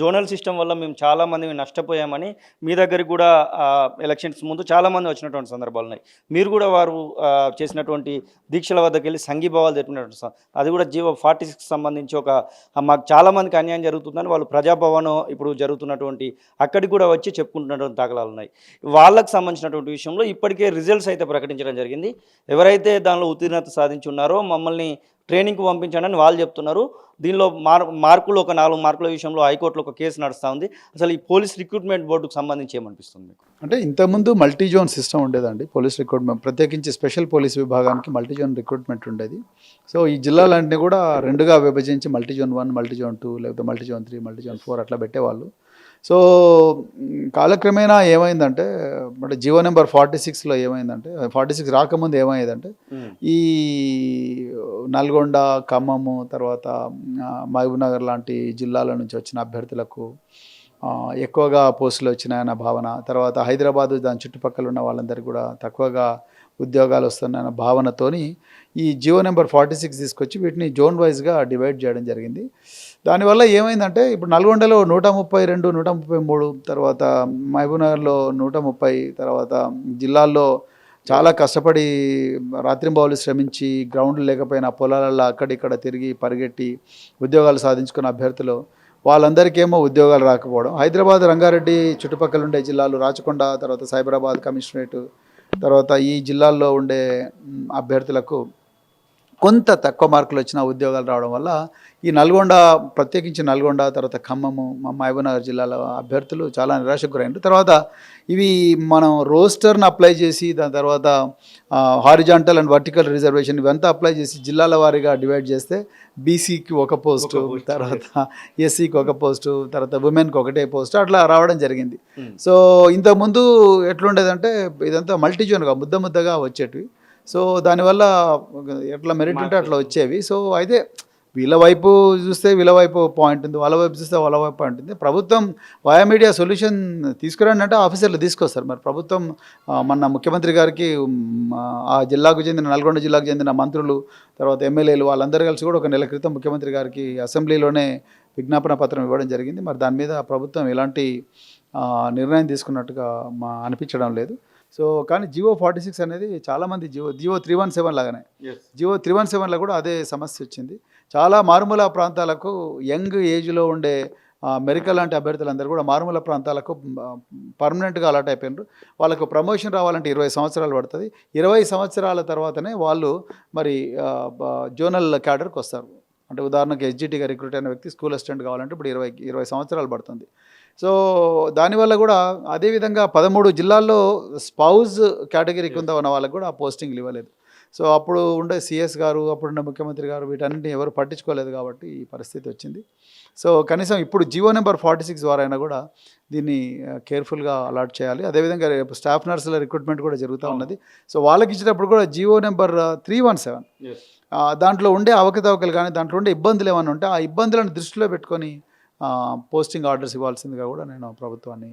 Zonal system వల్ల మేము చాలామంది నష్టపోయామని మీ దగ్గరికి కూడా ఎలక్షన్స్ ముందు చాలామంది వచ్చినటువంటి సందర్భాలు ఉన్నాయి. మీరు కూడా వారు చేసినటువంటి దీక్షల వద్దకు వెళ్ళి సంఘీభావాలు తెలిపినటువంటి అది కూడా జీవో 46 సంబంధించి మాకు చాలామందికి అన్యాయం జరుగుతుందని వాళ్ళు ప్రజాభవన్ ఇప్పుడు జరుగుతున్నటువంటి అక్కడికి కూడా వచ్చి చెప్పుకుంటున్నటువంటి దాఖలాలు ఉన్నాయి. వాళ్ళకు సంబంధించినటువంటి విషయంలో ఇప్పటికే రిజల్ట్స్ అయితే ప్రకటించడం జరిగింది. ఎవరైతే దానిలో ఉత్తీర్ణత సాధించి ఉన్నారో మమ్మల్ని ట్రైనింగ్కి పంపించండి వాళ్ళు చెప్తున్నారు. దీనిలో మార్కులు ఒక 4 మార్కుల విషయంలో హైకోర్టులో ఒక కేసు నడుస్తూ ఉంది. అసలు ఈ పోలీస్ రిక్రూట్మెంట్ బోర్డుకు సంబంధించి ఏమనిపిస్తుంది మీకు? అంటే ఇంతకుముందు మల్టీ జోన్ సిస్టమ్ ఉండేదండి. పోలీస్ రిక్రూట్మెంట్ ప్రత్యేకించి స్పెషల్ పోలీస్ విభాగానికి మల్టీ జోన్ రిక్రూట్మెంట్ ఉండేది. సో ఈ జిల్లాలన్నీ కూడా రెండుగా విభజించి మల్టీ జోన్ 1, మల్టీ జోన్ 2, లేకపోతే మల్టీ జోన్ 3, మల్టీ జోన్ 4 అట్లా పెట్టేవాళ్ళు. సో కాలక్రమేణా ఏమైందంటే అంటే జీవో నెంబర్ 46లో ఏమైందంటే 46 రాకముందు ఏమైందంటే ఈ నల్గొండ, ఖమ్మము, తర్వాత మహబూబ్నగర్ లాంటి జిల్లాల నుంచి వచ్చిన అభ్యర్థులకు ఎక్కువగా పోస్టులు వచ్చినాయన్న భావన, తర్వాత హైదరాబాదు దాని చుట్టుపక్కల ఉన్న వాళ్ళందరికీ కూడా తక్కువగా ఉద్యోగాలు వస్తున్నాయన్న భావనతోని ఈ జియో నెంబర్ 46 తీసుకొచ్చి వీటిని జోన్ వైజ్గా డివైడ్ చేయడం జరిగింది. దానివల్ల ఏమైందంటే ఇప్పుడు నల్గొండలో 132, 133, తర్వాత మహబూబ్నగర్లో 130, తర్వాత జిల్లాల్లో చాలా కష్టపడి రాత్రింబవళ్ళు శ్రమించి గ్రౌండ్లు లేకపోయినా పొలాలలో అక్కడిక్కడ తిరిగి పరిగెట్టి ఉద్యోగాలు సాధించుకున్న అభ్యర్థులు వాళ్ళందరికేమో ఉద్యోగాలు రాకపోవడం, హైదరాబాద్, రంగారెడ్డి చుట్టుపక్కల ఉండే జిల్లాలు, రాచకొండ, తర్వాత సైబరాబాద్ కమిషనరేట్, తర్వాత ఈ జిల్లాల్లో ఉండే అభ్యర్థులకు కొంత తక్కువ మార్కులు వచ్చిన ఉద్యోగాలు రావడం వల్ల ఈ నల్గొండ, ప్రత్యేకించి నల్గొండ, తర్వాత ఖమ్మము, మహబూబ్నగర్ జిల్లాల అభ్యర్థులు చాలా నిరాశకు గురైనారు. తర్వాత ఇవి మనం రోస్టర్ని అప్లై చేసి దాని తర్వాత హారిజాంటల్ అండ్ వర్టికల్ రిజర్వేషన్ ఇవంతా అప్లై చేసి జిల్లాల వారీగా డివైడ్ చేస్తే బీసీకి ఒక పోస్టు, తర్వాత ఎస్సీకి ఒక పోస్టు, తర్వాత ఉమెన్కి ఒకటే పోస్టు అట్లా రావడం జరిగింది. సో ఇంతకుముందు ఎట్లుండేదంటే ఇదంతా మల్టీ జోన్గా ముద్దగా వచ్చేటివి. సో దానివల్ల ఎట్లా మెరిట్ ఉంటే అట్లా వచ్చేవి. సో అయితే వీళ్ళ వైపు చూస్తే వీళ్ళ వైపు పాయింట్ ఉంది, వాళ్ళ వైపు చూస్తే వాళ్ళ వైపు పాయింట్ ఉంది. ప్రభుత్వం వయా మీడియా సొల్యూషన్ తీసుకురండి అంటే ఆఫీసర్లు తీసుకొస్తారు. మరి ప్రభుత్వం మన ముఖ్యమంత్రి గారికి ఆ జిల్లాకు చెందిన నల్గొండ జిల్లాకు చెందిన మంత్రులు, తర్వాత ఎమ్మెల్యేలు వాళ్ళందరూ కలిసి కూడా ఒక నెల క్రితం ముఖ్యమంత్రి గారికి అసెంబ్లీలోనే విజ్ఞాపన పత్రం ఇవ్వడం జరిగింది. మరి దాని మీద ప్రభుత్వం ఎలాంటి నిర్ణయం తీసుకున్నట్టుగా అనిపించడం లేదు. సో కానీ జియో 46 అనేది చాలామంది జియో 317 లాగానే జియో 317లో కూడా అదే సమస్య వచ్చింది. చాలా మారుమూల ప్రాంతాలకు యంగ్ ఏజ్లో ఉండే మెడికల్ లాంటి అభ్యర్థులందరూ కూడా మారుమూల ప్రాంతాలకు పర్మనెంట్గా అలాట్ అయిపోయినారు. వాళ్ళకు ప్రమోషన్ రావాలంటే 20 సంవత్సరాలు పడుతుంది. 20 సంవత్సరాల తర్వాతనే వాళ్ళు మరి జోనల్ క్యాడర్కి వస్తారు. అంటే ఉదాహరణకు ఎస్జిటిగా రిక్రూట్ అయిన వ్యక్తి స్కూల్ అసిస్టెంట్ కావాలంటే ఇప్పుడు 20 సంవత్సరాలు పడుతుంది. సో దానివల్ల కూడా అదేవిధంగా 13 జిల్లాల్లో స్పౌజ్ కేటగిరీ కింద ఉన్న వాళ్ళకు కూడా ఆ పోస్టింగ్లు ఇవ్వలేదు. సో అప్పుడు ఉండే సిఎస్ గారు, అప్పుడున్న ముఖ్యమంత్రి గారు వీటన్నింటినీ ఎవరు పట్టించుకోలేదు కాబట్టి ఈ పరిస్థితి వచ్చింది. సో కనీసం ఇప్పుడు జియో నెంబర్ 46 ద్వారా అయినా కూడా దీన్ని కేర్ఫుల్గా అలాట్ చేయాలి. అదేవిధంగా రేపు స్టాఫ్ నర్సుల రిక్రూట్మెంట్ కూడా జరుగుతూ ఉన్నది. సో వాళ్ళకి ఇచ్చేటప్పుడు కూడా జియో నెంబర్ 317 దాంట్లో ఉండే అవకతవకలు కానీ దాంట్లో ఉండే ఇబ్బందులు ఏమైనా ఉంటే ఆ ఇబ్బందులను దృష్టిలో పెట్టుకొని పోస్టింగ్ ఆర్డర్స్ ఇవ్వాల్సిందిగా కూడా నేను ప్రభుత్వాన్ని